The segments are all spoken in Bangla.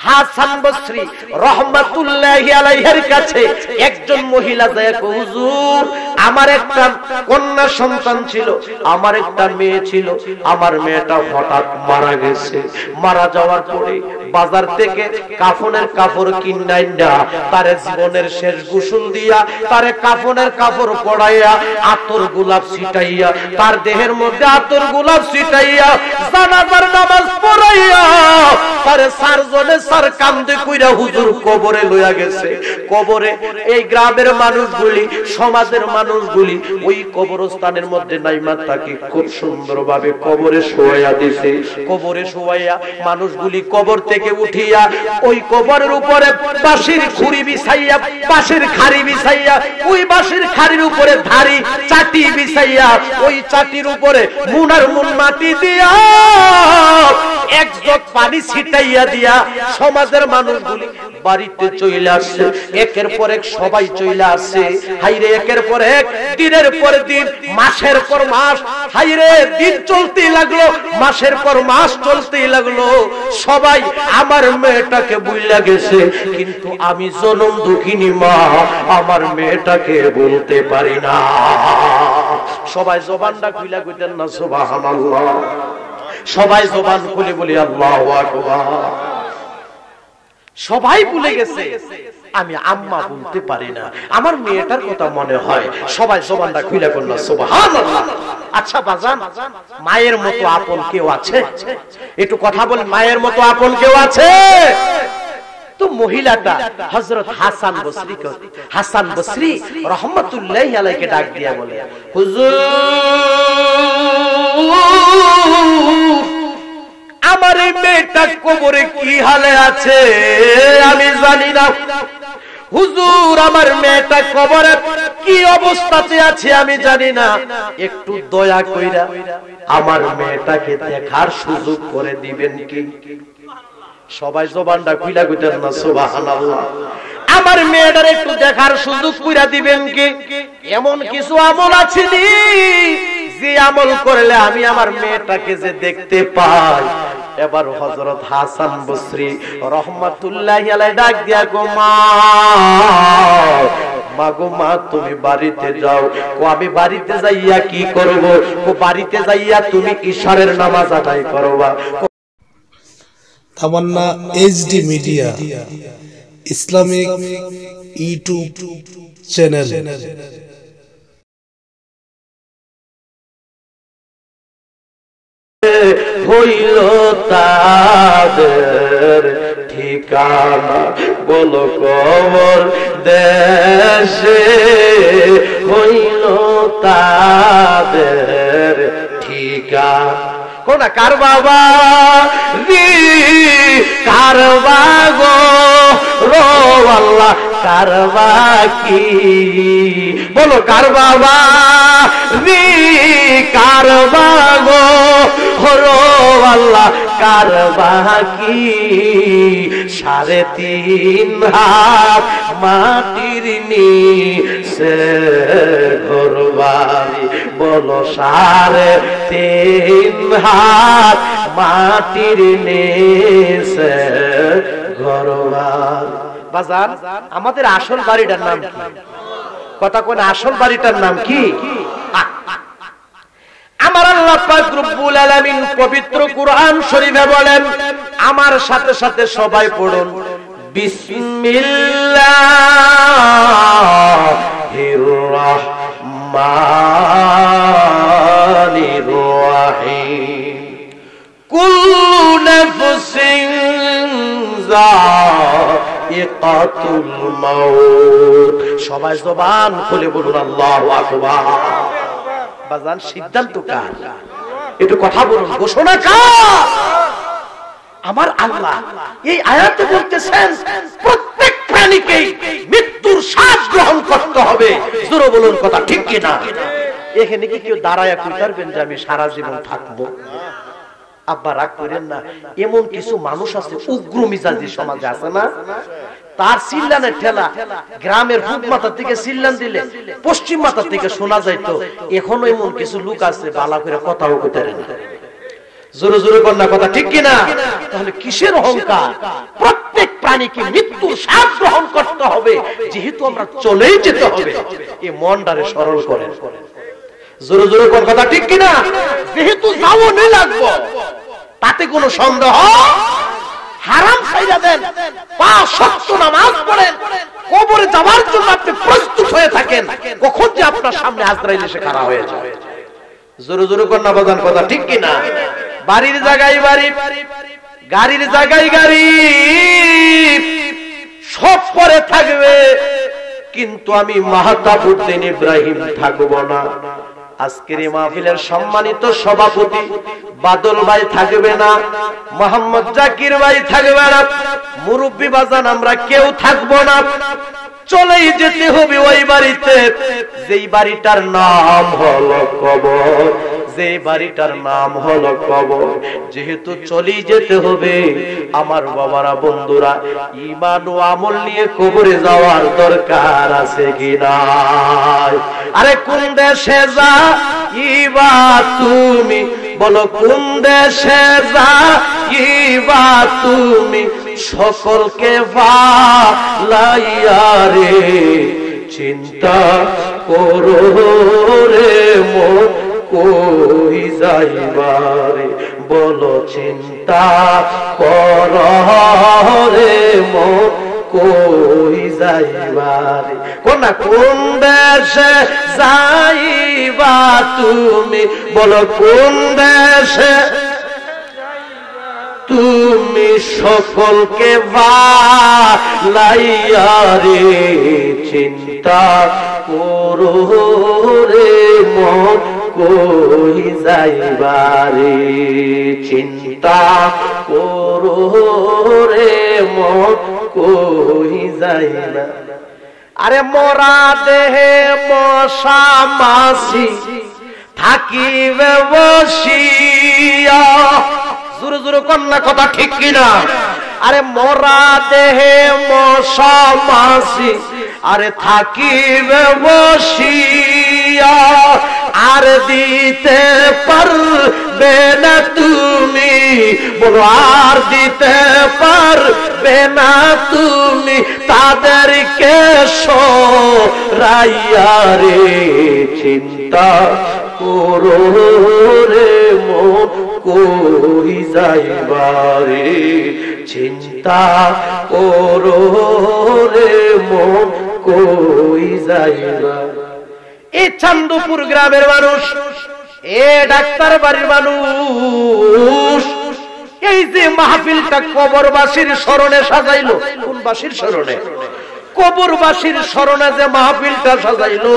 হাসান বসরি রহমাতুল্লাহি আলাইহির কাছে একজন মহিলা যায়, হুজুর আমার একটা কন্যা সন্তান ছিল, আমার একটা মেয়ে ছিল, আমার মেয়েটা হঠাৎ মারা গেছে। মারা যাওয়ার পরে বাজার থেকে কাফনের কাপড় কিনাই না, তার জীবনের শেষ গোসল দিয়া, তার কাফনের কাপড় পরাইয়া, আতর গোলাপ ছিটাইয়া, তার দেহের মধ্যে আতর গোলাপ ছিটাইয়া, জানাজার নামাজ পড়াইয়া, তার সারজনে সার কান্দে কইরা হুজুর কবরে লইয়া গেছে। কবরে এই গ্রামের মানুষগুলি, সমাজের মানুষগুলি ওই কবরস্থানের মধ্যে নাইমা তাকে খুব সুন্দরভাবে কবরে শোয়াইয়া দিছে। কবরে শোয়াইয়া মানুষগুলি কবর থেকে উঠিয়া ওই কবরের উপরে বাঁশের খুঁড়ি বিছাইয়া, বাঁশের খাড়ি বিছাইয়া, ওই বাঁশের খাড়ির উপরে ধারি চাটি বিছাইয়া, ওই চাটির উপরে মুনার মুন মাটি দিয়া, এক জগ পানি ছিটাইয়া দিয়া সমাজের মানুষগুলি বাড়িতে চলে আসছে। একের পর এক সবাই চলে আসছে। হাইরে একের পর এক, দিনের পর দিন, মাসের পর মাস, হাইরে দিন চলতেই লাগলো, মাসের পর মাস চলতেই লাগলো। সবাই আমার মেয়েটাকে বুইলা গেছে, কিন্তু আমি জনম দুঃখিনী মা, আমার মেয়েটাকে বলতে পারি না। সবাই জবানটা খুইলা কইতেন না সুবহানাল্লাহ? সবাই জবান খুলে বলি আল্লাহু আকবার। সবাই ভুলে গেছে, আমি আম্মা বলতে পারি না, আমার মেয়েটার কথা মনে হয়। সবাই জবানটা খুলে বলল সুবহানাল্লাহ। আচ্ছা বাজান, মায়ের মতো আপন কেউ আছে? একটু কথা বল, মায়ের মতো আপন কেউ আছে? তো মহিলাটা হযরত হাসান বসরি, হাসান বসরি রহমাতুল্লাহি আলাইহি ডাক দিয়া বলে, হুজুর আমার এই মেয়েটা কবরে কি হালে আছে আমি জানি না। হুজুর আমার মেয়েটা কবরে কি অবস্থাতে আছে আমি জানি না, একটু দয়া কইরা আমার মেয়েটাকে দেখার সুযোগ করে দিবেন কি? সবাই জবানটা খুইলা কইতেন না সুবহানাল্লাহ? আমার মেয়েটার একটু দেখার সুযোগ কইরা দিবেন কি? এমন কিছু আমল আছে নি যে আমল করলে আমি আমার মেয়েটাকে যে দেখতে পাই? এবার হযরত হাসান বসরি রহমাতুল্লাহি আলাইহি ডাক দিয়া, গো মা, মাগো মা তুমি বাড়িতে যাও। ও আমি বাড়িতে যাইয়া কি করব? ও বাড়িতে যাইয়া তুমি ইশারের নামাজ আদায় করবা। Tamanna HD media Islamic YouTube channel. হইল তাদের ঠিকানা বলো কবর দেশে, হইল তাদের ঠিকানা। কোন কার বাবা রি কারবা গো রো আল্লাহ, কারবা কি বলো, কার বাবা রি কারবা গো রো আল্লাহ, কারবা কি 3.5 হাত মাটির নিচে ঘরবাড়ি, বলো 3.5 হাত মাটির নিচে ঘরবাড়ি। বাজার আমাদের আসল বাড়িটার নাম কি? কথা কোন আসল বাড়িটার নাম কি? আমার আল্লাহ পাক রব্বুল আলামিন পবিত্র কুরআন শরীফে বলেন, আমার সাথে সাথে সবাই পড়ুন, বিসমিল্লাহির রাহমানির রাহিম, কুল্লু নাফসিন যায়িকাতুল মাউত। সবাই জবান খুলে বলুন আল্লাহু আকবার। বাজান সিদ্ধান্ত কার? একটু কথা বলুন, ঘোষণা কার? আমার আল্লাহ এই আয়াতে বলতেছেন প্রত্যেক প্রাণীকেই মৃত্যুর শ্বাস গ্রহণ করতে হবে। জোরে বলুন কথা ঠিক কি না? এখানে কি কেউ দাঁড়ায়া কই পারবেন যে আমি সারা জীবন থাকবো? আব্বা রাগ করেন না, এমন কিছু মানুষ আছে উগ্র মিজাজি সমাজে আছে না, তার চিল্লানের ঠেলা গ্রামের পূব মাথা থেকে চিল্লান দিলে পশ্চিম মাথা থেকে শোনা যাইতো। এখনো এমন কিছু লোক আছে বালা করে কথাও কইতে না। জোরে জোরে কন্যা কথা ঠিক কিনা? তাহলে কিসের অহংকার? প্রত্যেক প্রাণীকে মৃত্যুর স্বাদ গ্রহণ করতে হবে, যেহেতু আমরা চলেই যেতে হবে, এই মনটারে সরল করেন। জোরে জোরে কোন কথা ঠিক কিনা? যেহেতু যাওয়ানি লাগবো, তাতে কোনো সন্দেহ। হারাম ছাইরা দেন, 5 ওয়াক্ত নামাজ পড়েন, কবরে যাওয়ার জন্য আপনি প্রস্তুত হয়ে থাকেন, কখন যে আপনার সামনে আজরাইল এসে খাড়া হয়ে যায়। জোরে জোরে কোন না বাজান কথা ঠিক কিনা? বাড়ির জায়গায় বাড়ি, গাড়ির জায়গায় গাড়ি, সব পরে থাকবে, কিন্তু আমি মাহতাবুদ্দিন ইব্রাহিম থাকবো না। আজকের এই মাহফিলের সম্মানিত সভাপতি বাদল ভাই থাকবে না, মোহাম্মদ জাকির ভাই থাকবে না, মুরব্বী বাজান আমরা কেউ থাকবো না। চলেই যেতে হবে ওই বাড়িতে, যেই বাড়িটার নাম হলো কবর, যে বাড়িটার নাম হলো কবর। যেহেতু চলেই যেতে হবে, আমার বাবারা বন্ধুরা, ঈমান ও আমল নিয়ে কবরে যাওয়ার দরকার আছে কি নাই? আরে কোন দেশে যাইবা তুমি, বলো কোন দেশে যাইবা তুমি, সকলকে ভালাইয়া রে চিন্তা করো রে মন কই যাইবা রে, বলো চিন্তা করো রে মন কই যাইবা রে। কোন দেশে যাইবা তুমি, বলো কোন দেশে তুমি, সকলকে ভালাইয়া রে চিন্তা করো রে মন কই যাইবা রে, চিন্তা করো রে মন কই যাইবা। আরে মরা দেহে মশা মাছি থাকিবে বসিয়া, জোরে জোরে কন্যা কথা ঠিক কিনা? আরে মরা দেহে মশা মাছি, আরে থাকিবে বসিয়া, আর দিতে পারবে না তুমি, বলো আর দিতে পারবে না তুমি, তাদেরকে সরাইয়া রে চিন্তা করো রে মন কই যাইবা রে, চিন্তা করো রে মন কই যাইবা। এই চান্দপুর গ্রামের মানুষ, এ ডাক্তার বাড়ির মানুষ, এই যে মাহফিলটা কবরবাসীর স্মরণে সাজাইলো, কোন বাসীর স্মরণে? কবরবাসীর স্মরণে যে মাহফিলটা সাজাইলো,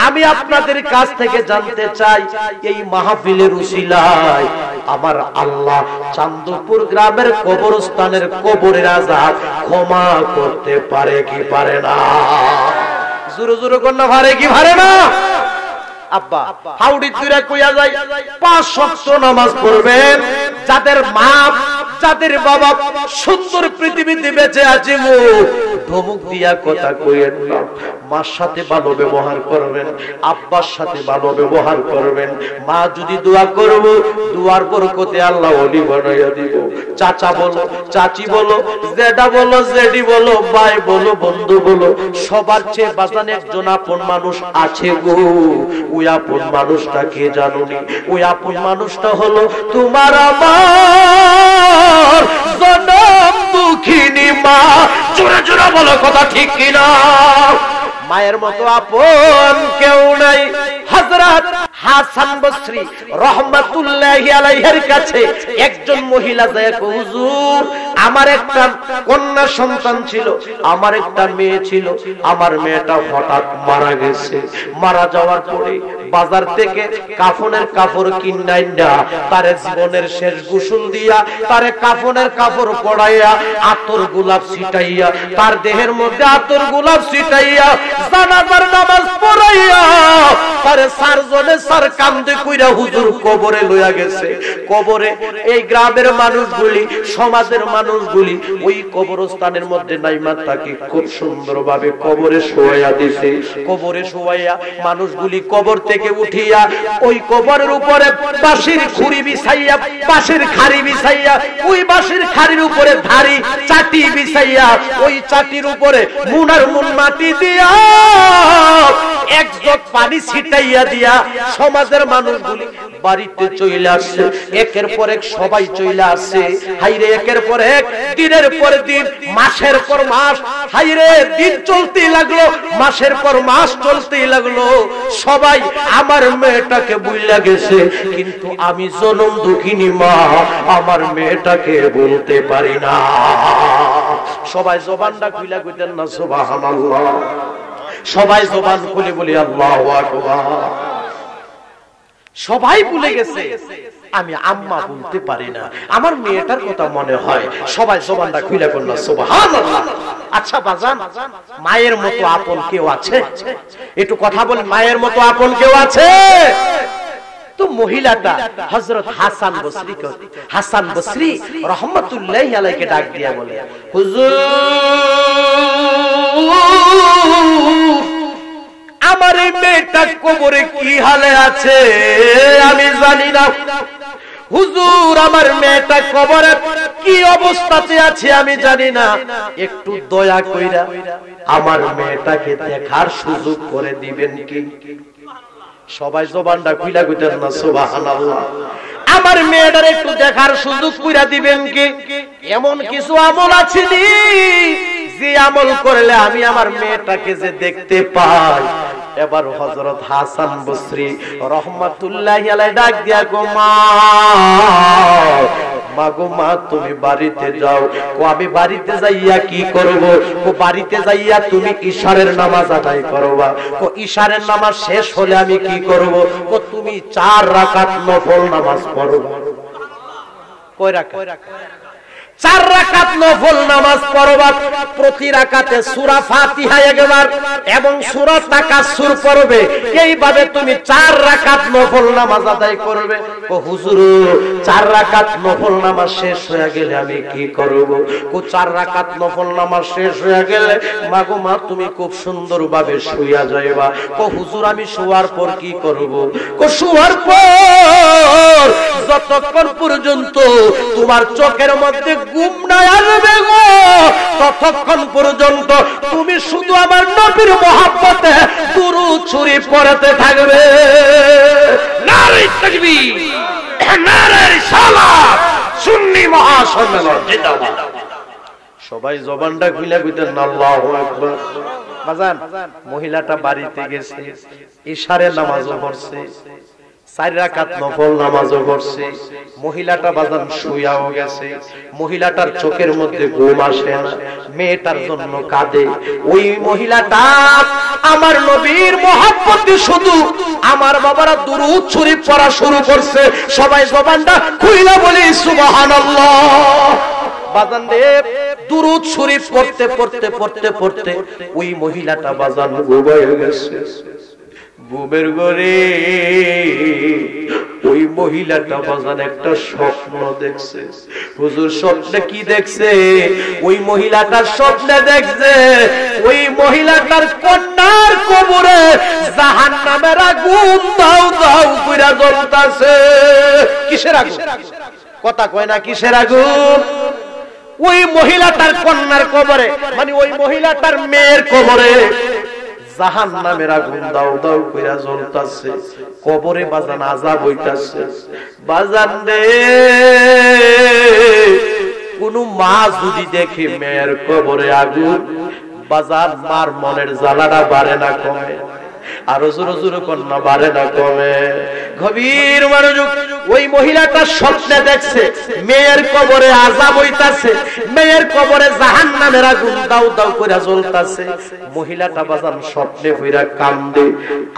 আমি আপনাদের কাছ থেকে জানতে চাই, এই মাহফিলের উসিলায় আমার আল্লাহ চান্দপুর গ্রামের কবরস্থানের কবরের আযাব ক্ষমা করতে পারে কি পারে না? জোরে জোরে কন্যা পারে কি পারে না? আব্বা হাউডি তুইরা কইয়া যায় 5 ওয়াক্ত নামাজ পড়বেন, যাদের মা যাদের বাবা সুন্দর পৃথিবীতে বেঁচে আছে, ধমক দিয়া কথা কইেন না, মার সাথে ভালো ব্যবহার করবেন, আব্বার সাথে ভালো ব্যবহার করবেন। মা যদি দোয়া করব, দোয়ার বরকতে আল্লাহ ওলি বানাইয়া দিব। চাচা বলো, চাচি বলো, জেডা বলো, জেডি বলো, ভাই বলো, বন্ধু বলো, সবার চেয়ে বাজান একজন আপন মানুষ আছে গো। ওই আপন মানুষটা কে জানোনি? ওই আপন মানুষটা হলো তোমার আমার জনম দুঃখিনী মা। জোরে জোরে বলো কথা ঠিক কিনা? মায়ের মতো আপন কেউ নাই। হযরত হাসান বসরি রহমাতুল্লাহি আলাইহির কাছে একজন মহিলা যায়, হুজুর আমার একটা কন্যা সন্তান ছিল, আমার একটা মেয়ে ছিল, আমার মেয়েটা হঠাৎ মারা গেছে। মারা যাওয়ার পরে বাজার থেকে কাফনের কাপড় কিনাইনা তার জীবনের শেষ গোসল দিয়া, তারে কাফনের কাপড় পরাইয়া, আতর গোলাপ ছিটাইয়া, তার দেহের মধ্যে আতর গোলাপ ছিটাইয়া, জানাজার নামাজ পড়াইয়া, তারে সারজনে সার কান্দে কইরা হুজুর কবরে লইয়া গেছে। কবরে এই গ্রামের মানুষগুলি, সমাজের মানুষগুলি ওই কবরস্থানের মধ্যে নাইমা তাকে খুব সুন্দরভাবে কবরে শোয়াইয়া দিছে। কবরে শোয়াইয়া মানুষগুলি কবর থেকে থেকে উঠিয়া ওই কবরের উপরে বাঁশের খুঁড়ি বিছাইয়া, বাঁশের খাড়ি বিছাইয়া, ওই বাঁশের খাড়ির উপরে ধারি চাটি বিছাইয়া, ওই চাটির উপরে মুনার মুন মাটি দিয়া এক জগ পানি ছিটাইয়া দিয়া সমাজের মানুষগুলি বাড়িতে চলে আসছে। একের পর এক সবাই চলে আসছে। হাইরে একের পর এক, দিনের পর দিন, মাসের পর মাস, হাইরে দিন চলতেই লাগলো, মাসের পর মাস চলতেই লাগলো। সবাই আমার মেয়েটাকে বুইলা গেছে, কিন্তু আমি জনম দুঃখিনী মা আমার মেয়েটাকে বলতে পারি না। সবাই জবানটা খুইলা কইতেন না সুবহানাল্লাহ? সবাই জবান খুলে বলি আল্লাহু আকবার। সবাই ভুলে গেছে আমি আম্মা বলতে পারি না, আমার মেয়েটার কথা মনে হয়। সবাই জবানটা খুলে বলল সুবহানাল্লাহ। আচ্ছা বাজান, মায়ের মতো আপন কেউ আছে? একটু কথা বলেন, মায়ের মতো আপন কেউ আছে? তো মহিলাটা হযরত হাসান বসরি, হাসান বসরি রাহমাতুল্লাহি আলাইহি ডাক দিয়া বলে, হুজুর আমার এই মেয়েটা কবরে কি হালে আছে আমি জানি না। হুজুর আমার মেয়েটা কবরে কি অবস্থাতে আছে আমি জানি না, একটু দয়া কইরা আমার মেয়েটাকে দেখার সুযোগ করে দিবেন কি? সবাই জবানটা খুইলা কইতেন না সুবহানাল্লাহ? আমার মেয়েটার একটু দেখার সুযোগ কইরা দিবেন কি? এমন কিছু আমল আছে নি যে আমল করলে আমি আমার মেয়েটাকে যে দেখতে পাই? এবার হযরত হাসান বসরি রাহমাতুল্লাহি আলাইহি ডাক দিয়া গো মা, মাগো মা তুমি বাড়িতে যাও। ও আমি বাড়িতে যাইয়া কি করব? ও বাড়িতে যাইয়া তুমি ইশারের নামাজ আদায় করবা। ও ইশারের নামাজ শেষ হলে আমি কি করব? ও তুমি 4 রাকাত নফল নামাজ পড়বা। কয় রাকাত? 4 রাকাত নফল নামাজ পড়বা। প্রতি রাকাতে সূরা ফাতিহা একবার এবং সূরা তাকাসসুর পড়বে। এইভাবে তুমি 4 রাকাত নফল নামাজ আদায় করবে। ও হুজুর 4 রাকাত নফল নামাজ শেষ হয়ে গেলে আমি কি করব? ও 4 রাকাত নফল নামাজ শেষ হয়ে গেলে মাগো মা তুমি খুব সুন্দরভাবে শুইয়া যাইবা। ও হুজুর আমি শোয়ার পর কি করব? ও শোয়ার পর যতক্ষণ পর্যন্ত তোমার চোখের মধ্যে ঘুম না আসবে গো, ততক্ষণ পর্যন্ত তুমি শুধু আমার নবীর মহব্বতে দুরূদ শরীফ পড়তে থাকবে। নারে তাকবীর, নারে রিসালাত, সুন্নি মহাসম্মেলন জিন্দাবাদ। সবাই জবানটা খুলে কইতেন আল্লাহু আকবার। বাজান মহিলাটা বাড়িতে গেছে, ইশারের নামাজও পড়ছে, 4 রাকাত নফল নামাজও পড়ছে। মহিলাটা বাজান শুয়াও গেছে। মহিলাটার চোখের মধ্যে ঘুম আসে না, মেয়েটার জন্য কাঁদে। ওই মহিলাটা আমার নবীর মহব্বতে শুধু আমার বাবারা দুরূদ শরীফ পড়া শুরু করছে। সবাই জবানটা খুইলা বলি সুবহানাল্লাহ। বাজান রে দুরূদ শরীফ পড়তে পড়তে পড়তে পড়তে ওই মহিলাটা বাজান ঘুমায় গেছে। ঘুমের ঘরে ওই মহিলাটা বাজান একটা স্বপ্ন দেখছে। হুজুর স্বপ্নে কি দেখছে? ওই মহিলাটার স্বপ্নে দেখছে ওই মহিলাটার কন্যার কবরে জাহান্নামের আগুন দাউ দাউ কইরা জ্বলতাছে। কিসের আগুন? কথা কয় না কিসের আগুন? ওই মহিলাটার কন্যার কবরে, মানে ওই মহিলাটার মেয়ের কবরে জাহান্নামের আগুন দাউ দাউ কইরা জ্বলতাছে। কবরে বাজান আযাব হইতাছে। বাজান রে কোন মা যদি দেখে মেয়ের কবরে আগুন, বাজান মার মনের জ্বালাটা বাড়ে না কমে? আরো জোরে জোরে কন্যা বাড়ে না কমে? গভীর মনোযোগ। ওই মহিলাটা স্বপ্নে দেখছে মেয়ের কবরে আযাব হইতাছে, মেয়ের কবরে জাহান্নামের আগুন দাউ দাউ করে জ্বলতাছে। মহিলাটা বাজান স্বপ্নে হইরা কান্দে।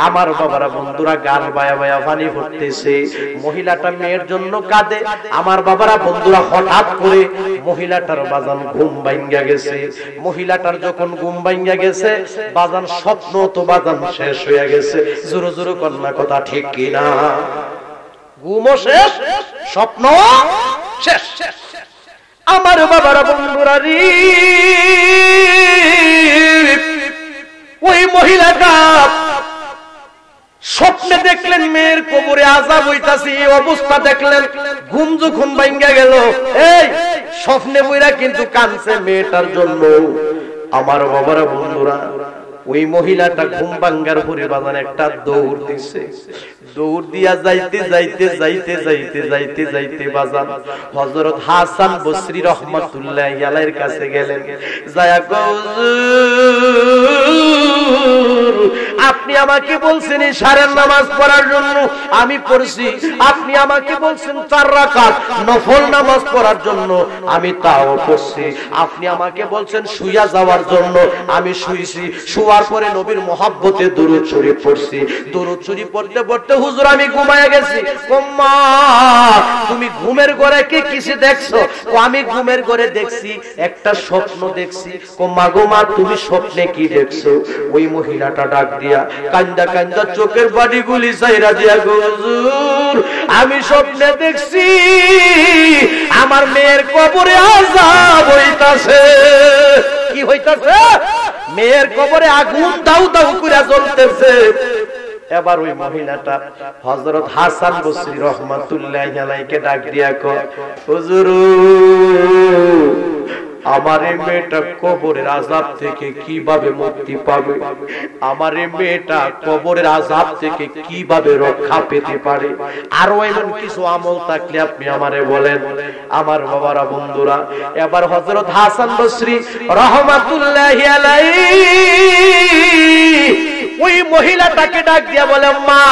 আমার বাবারা বন্ধুরা গাল বায়া বায়া পানি পড়তেছে। মহিলাটা মেয়ের জন্য কাঁদে। আমার বাবারা বন্ধুরা হঠাৎ করে মহিলাটার বাজান ঘুম ভাঙ্গা গেছে। মহিলাটার যখন ঘুম ভাঙ্গা গেছে বাজান স্বপ্ন তো বাজান শেষ হয়ে গেছে। জোরে জোরে কন্যা কথা ঠিক কিনা? ঘুমও শেষ, স্বপ্ন শেষ। আমার বাবারা বন্ধুরা রে ওই মহিলাটা স্বপ্নে দেখলেন মেয়ের কবরে আযাব হইতাছে, এই অবস্থা দেখলেন, ঘুম যখন ভাঙ্গা গেল, এই স্বপ্নে বইরা কিন্তু কাঁদছে মেয়েটার জন্য। আমার বাবারা বন্ধুরা, ওই মহিলাটা ঘুম ভাঙ্গার পরে বাজান একটা দৌড় দিছে। দৌড় দিয়া যাইতে যাইতে যাইতে যাইতে যাইতে যাইতে বাজান হযরত হাসান বসরি রাহমাতুল্লাহি আলাইহির কাছে গেলেন। যায়া আপনি আমাকে বলছেন ইশারের নামাজ পড়ার জন্য, আমি পড়ছি। আপনি আমাকে বলছেন 4 রাকাত নফল নামাজ পড়ার জন্য, আমি তাও পড়ছি। আপনি আমাকে বলছেন শুইয়া যাওয়ার জন্য, আমি শুইছি। শোয়ার পরে নবীর মহব্বতে দুরূদ শরীফ পড়ছি। দুরূদ শরীফ পড়তে পড়তে হুজুর আমি ঘুমায়া গেছি। মা তুমি ঘুমের ঘরে কি কিছু দেখছো? ও আমি ঘুমের ঘরে দেখছি একটা স্বপ্ন দেখছি। মা গো মা তুমি স্বপ্নে কি দেখছো? ওই মহিলাটা ডাক দিয়া কান্দা কান্দা চোখের পানিগুলি ছাইরা দিয়া, হুজুর আমি স্বপ্নে দেখছি আমার মেয়ের কবরে আযাব হইতাছে। কি হইতাছে? মেয়ের কবরে আগুন দাউ দাউ করে জ্বলতেছে। এবার ওই মহিলাটা হযরত হাসান বসরি রাহমাতুল্লাহি আলাইহিকে ডাক দিয়া কয়, হুজুর আমার এই মেয়েটা কবরের আযাব থেকে কিভাবে মুক্তি পাবে? আমার এই মেয়েটা কবরের আযাব থেকে কিভাবে রক্ষা পেতে পারে? আর এমন কিছু আমল থাকলে আপনি আমারে বলেন। আমার বাবারা বন্ধুরা, এবার হযরত হাসান বসরি রাহমাতুল্লাহি আলাইহি ওই মহিলাটাকে ডাক দিয়া বলে, মা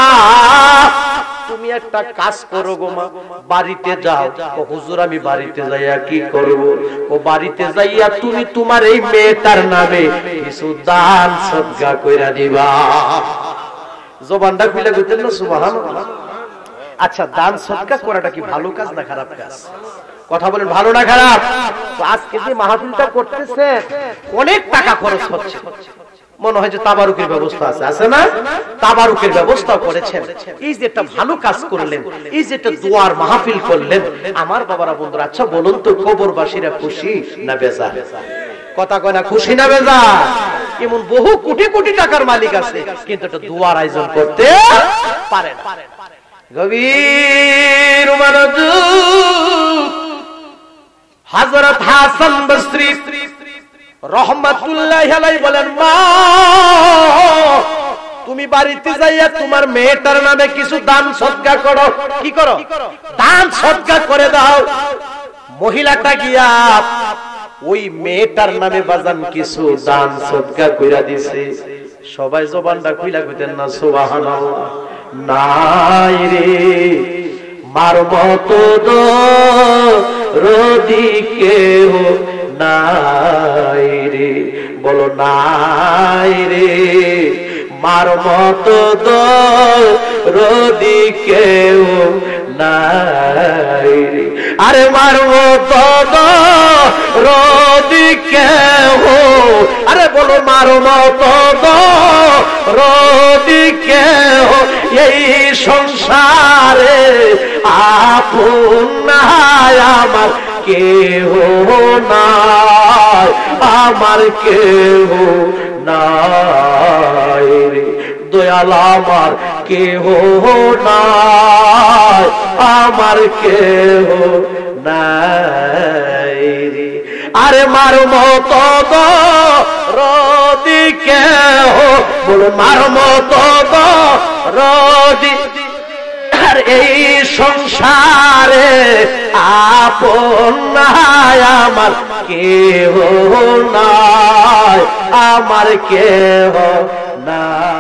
তুমি একটা কাজ করো গো মা, বাড়িতে যাও। ও হুজুর আমি বাড়িতে যাইয়া কি করব? ও বাড়িতে যাইয়া তুমি তোমার এই মেয়েটার নামে কিছু দান সদকা কইরা দিবা। জবানটা খুলে কইতেন না সুবহানাল্লাহ। আচ্ছা, দান সদকা করাটা কি ভালো কাজ না খারাপ কাজ? কথা বলেন, ভালো না খারাপ? তো আজকে যে মাহফিলটা করতেছে অনেক টাকা খরচ হচ্ছে। মনে হয় যে তাবারুকের ব্যবস্থা আছে, আছে না? তাবারুকের ব্যবস্থা করেছেন। এই যে একটা ভালো কাজ করলেন, এই যে একটা দোয়ার মাহফিল করলেন, আমার বাবারা বন্ধুরা আচ্ছা বলুন তো কবরবাসীরা খুশি না বেজার? কথা কয় না, খুশি না বেজার? এমন বহু কোটি কোটি টাকার মালিক আছে কিন্তু একটা দোয়ার আয়োজন করতে পারে না। গভীর মনোযোগ, হযরত হাসান বসরি রাহমাতুল্লাহি আলাইহি বলেন, মা তুমি বাড়িতে যাইয়া তোমার মেয়েটার নামে কিছু দান সদকা করো। কি করো? দান সদকা করে দাও। মহিলাটা গিয়া ওই মেয়েটার নামে বাজান কিছু দান সদকা কইরা দিছে। সবাই জবানটা খুইলা কইতেন না সুবহানাল্লাহ। নাই রে মার মতো দরদি কেউ নাই রে, বলো নাই রে মার মতো দরদি কেউ নাই রে। আরে মার মতো দরদি কেউ, আরে বলো মার মতো দরদি কেউ এই সংসারে আপন নাই আমার কেহ নাই, আমার কেহ নাই রে দয়াল, আমার কেহ নাই, আমার কেহ নাই রে। আরে মার মতো দরদি কেহ, বলো মার মতো দরদি এই সংসারে আপন নাই আমার কেহ নাই, আমার কেহ নাই।